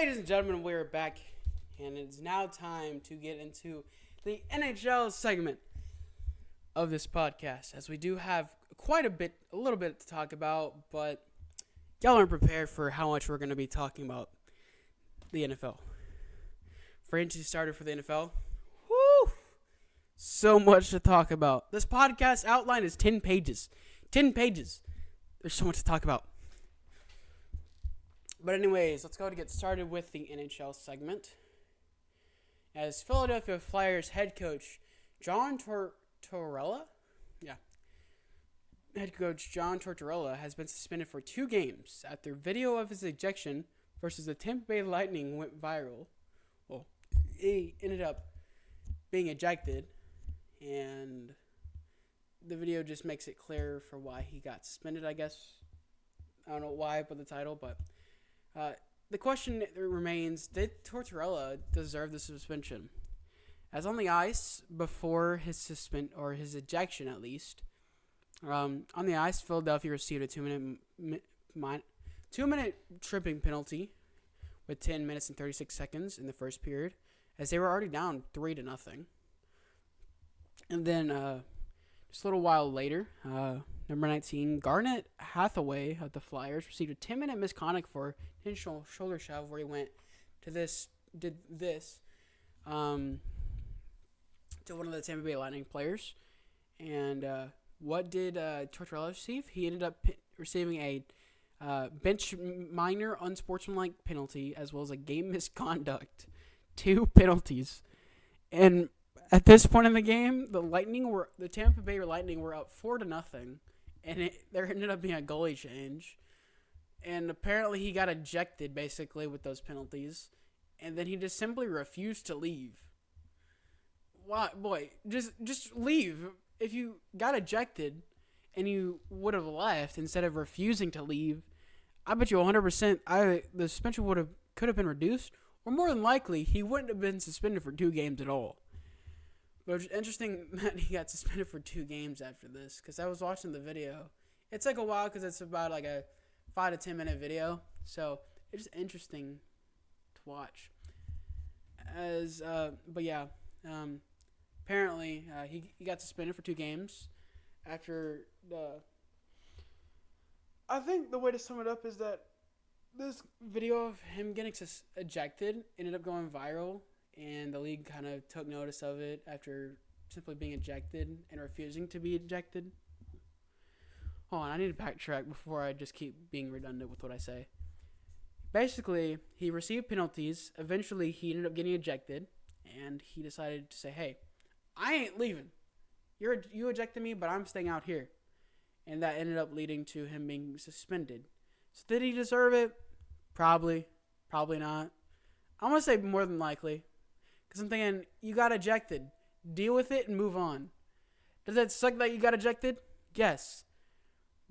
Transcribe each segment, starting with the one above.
Ladies and gentlemen, we're back, and it's now time to get into the NHL segment of this podcast, as we do have a little bit to talk about, but y'all aren't prepared for how much we're going to be talking about the NFL. For instance, started for the NFL, whoo, so much to talk about. This podcast outline is 10 pages. 10 pages. There's so much to talk about. But anyways, let's go to get started with the NHL segment. As Philadelphia Flyers head coach John Tortorella, head coach John Tortorella has been suspended for 2 games after video of his ejection versus the Tampa Bay Lightning went viral. Well, he ended up being ejected, and the video just makes it clear for why he got suspended, I guess. I don't know why I put the title, but the question remains, did Tortorella deserve the suspension? As on the ice, before his his ejection at least, on the ice, Philadelphia received a 2-minute tripping penalty with 10 minutes and 36 seconds in the first period, as they were already down 3-0. And then just a little while later, number 19, Garnet Hathaway of the Flyers received a 10-minute misconduct for intentional shoulder shove, where he did this to one of the Tampa Bay Lightning players. And what did Tortorella receive? He ended up receiving a bench minor unsportsmanlike penalty, as well as a game misconduct. 2 penalties. And at this point in the game, the Tampa Bay Lightning were up 4-0, and there ended up being a goalie change. And apparently he got ejected, basically, with those penalties. And then he just simply refused to leave. Why, boy, just leave. If you got ejected and you would have left instead of refusing to leave, I bet you 100% the suspension could have been reduced, or more than likely, he wouldn't have been suspended for 2 games at all. But it's interesting that he got suspended for 2 games after this, because I was watching the video. It's like a while, because it's about like a 5 to 10 minute video, so it's just interesting to watch. Apparently he got suspended for 2 games after I think the way to sum it up is that this video of him getting ejected ended up going viral, and the league kind of took notice of it after simply being ejected and refusing to be ejected. Hold on, I need to backtrack before I just keep being redundant with what I say. Basically, he received penalties. Eventually, he ended up getting ejected, and he decided to say, hey, I ain't leaving. You ejected me, but I'm staying out here. And that ended up leading to him being suspended. So did he deserve it? Probably. Probably not. I'm going to say more than likely. Because I'm thinking, you got ejected. Deal with it and move on. Does it suck that you got ejected? Yes.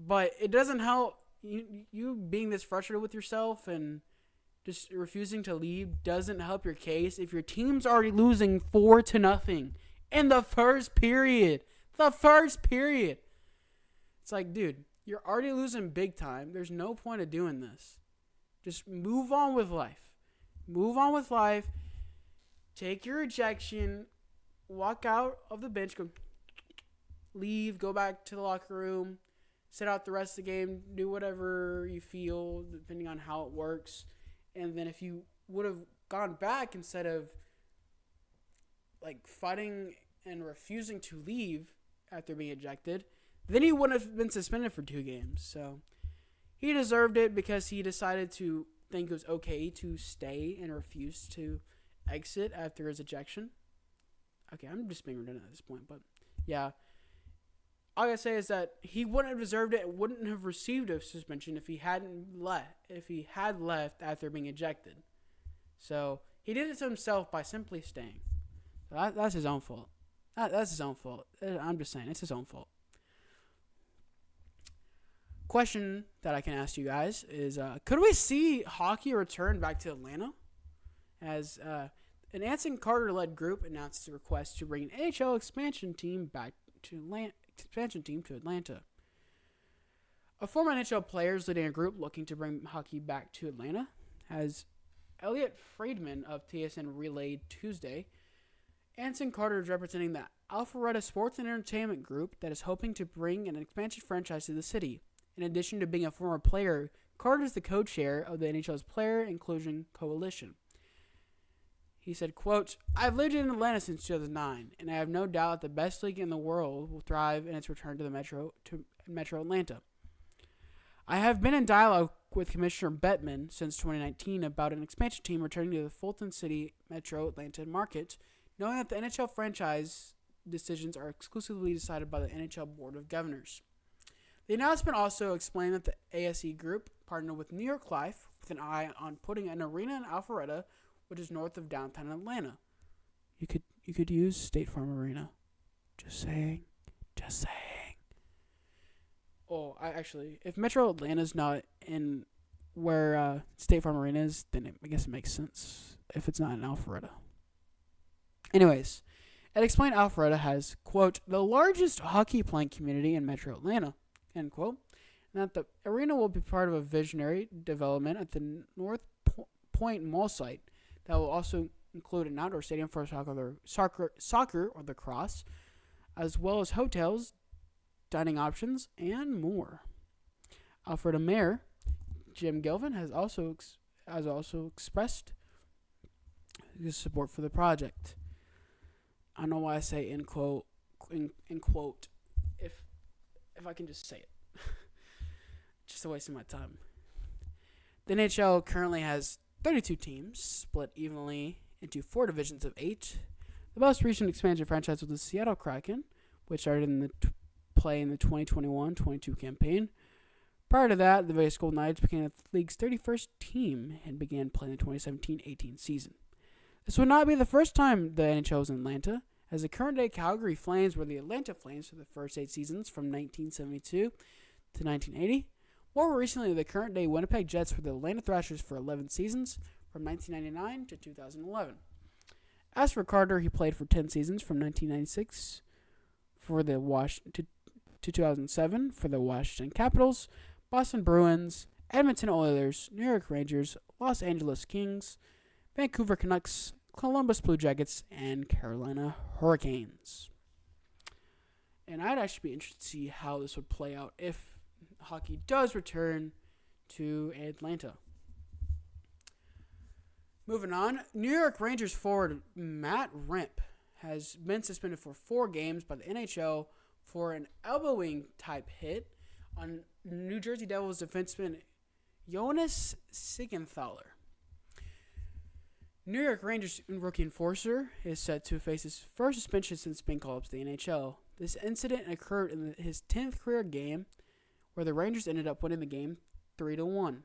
But it doesn't help. You being this frustrated with yourself and just refusing to leave doesn't help your case if your team's already losing 4-0 in the first period. It's like, dude, you're already losing big time. There's no point of doing this. Just move on with life. Take your ejection. Walk out of the bench. Leave. Go back to the locker room. Sit out the rest of the game. Do whatever you feel, depending on how it works. And then if you would have gone back instead of like fighting and refusing to leave after being ejected, then he wouldn't have been suspended for 2 games. So he deserved it because he decided to think it was okay to stay and refuse to exit after his ejection. Okay, I'm just being redundant at this point, but yeah. All I gotta say is that he wouldn't have deserved it, wouldn't have received a suspension if he had left after being ejected. So he did it to himself by simply staying. So that's his own fault. That's his own fault. I'm just saying, it's his own fault. Question that I can ask you guys is, could we see hockey return back to Atlanta? As an Anson Carter-led group announced a request to bring an NHL expansion team to Atlanta. A former NHL player is leading a group looking to bring hockey back to Atlanta. As Elliot Friedman of TSN relayed Tuesday. Anson Carter is representing the Alpharetta Sports and Entertainment Group that is hoping to bring an expansion franchise to the city. In addition to being a former player, Carter is the co-chair of the NHL's Player Inclusion Coalition. He said, quote, "I've lived in Atlanta since 2009, and I have no doubt that the best league in the world will thrive in its return to Metro Atlanta. I have been in dialogue with Commissioner Bettman since 2019 about an expansion team returning to the Fulton City Metro Atlanta market, knowing that the NHL franchise decisions are exclusively decided by the NHL Board of Governors." The announcement also explained that the ASE Group partnered with New York Life with an eye on putting an arena in Alpharetta, which is north of downtown Atlanta. You could use State Farm Arena. Just saying. Oh, if Metro Atlanta's not in where State Farm Arena is, then I guess it makes sense if it's not in Alpharetta. Anyways, it explained Alpharetta has, quote, "the largest hockey playing community in Metro Atlanta," end quote, and that the arena will be part of a visionary development at the North Point Mall site that will also include an outdoor stadium for soccer or lacrosse, as well as hotels, dining options, and more. Alpharetta Mayor Jim Gilvin has also expressed his support for the project. I don't know why I say in quote if I can just say it. Just a waste of my time. The NHL currently has 32 teams, split evenly into 4 divisions of 8. The most recent expansion franchise was the Seattle Kraken, which started in the play in the 2021-22 campaign. Prior to that, the Vegas Golden Knights became the league's 31st team and began playing the 2017-18 season. This would not be the first time the NHL was in Atlanta, as the current-day Calgary Flames were the Atlanta Flames for the first 8 seasons from 1972 to 1980. More recently, the current-day Winnipeg Jets were the Atlanta Thrashers for 11 seasons from 1999 to 2011. As for Carter, he played for 10 seasons from 1996 to 2007 for the Washington Capitals, Boston Bruins, Edmonton Oilers, New York Rangers, Los Angeles Kings, Vancouver Canucks, Columbus Blue Jackets, and Carolina Hurricanes. And I'd actually be interested to see how this would play out if hockey does return to Atlanta. Moving on, New York Rangers forward Matt Rimp has been suspended for 4 games by the NHL for an elbowing type hit on New Jersey Devils defenseman Jonas Siegenthaler. New York Rangers rookie enforcer is set to face his first suspension since being called up to the NHL. This incident occurred in his 10th career game, where the Rangers ended up winning the game 3-1.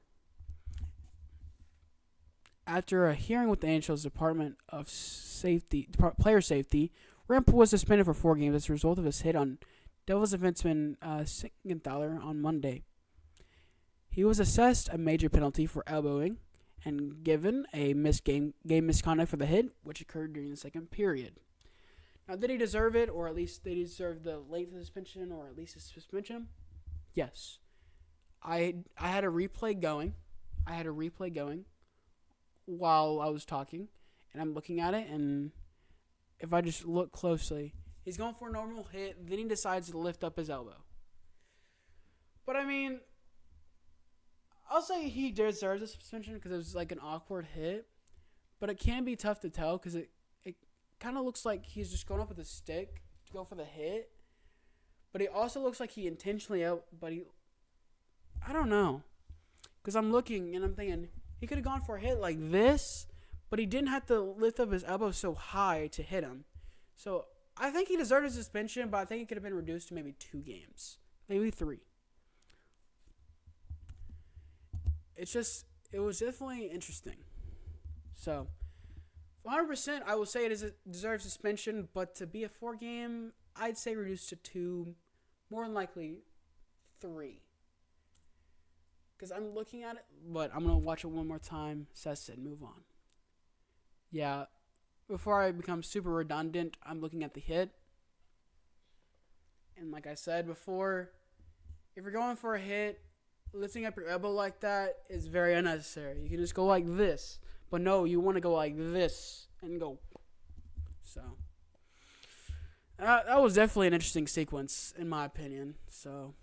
After a hearing with the NHL's Department of Player Safety, Rimp was suspended for 4 games as a result of his hit on Devils defenseman Siegenthaler on Monday. He was assessed a major penalty for elbowing and given a game misconduct for the hit, which occurred during the second period. Now, did he deserve it, or at least did he deserve the length of the suspension, or at least a suspension? Yes. I had a replay going. While I was talking, and I'm looking at it, and if I just look closely, he's going for a normal hit, then he decides to lift up his elbow. But I mean, I'll say he deserves a suspension because it was like an awkward hit, but it can be tough to tell because it kind of looks like he's just going up with a stick to go for the hit, but he also looks like he intentionally I don't know, because I'm looking and I'm thinking he could have gone for a hit like this, but he didn't have to lift up his elbow so high to hit him. So I think he deserved a suspension, but I think it could have been reduced to maybe 2 games, maybe 3. It was definitely interesting. So 100%, I will say it deserves suspension, but to be a 4 game, I'd say reduced to 2, more than likely 3. Because I'm looking at it, but I'm going to watch it one more time, assess it, and move on. Yeah, before I become super redundant, I'm looking at the hit. And like I said before, if you're going for a hit, lifting up your elbow like that is very unnecessary. You can just go like this. But no, you want to go like this and go. So that was definitely an interesting sequence, in my opinion. So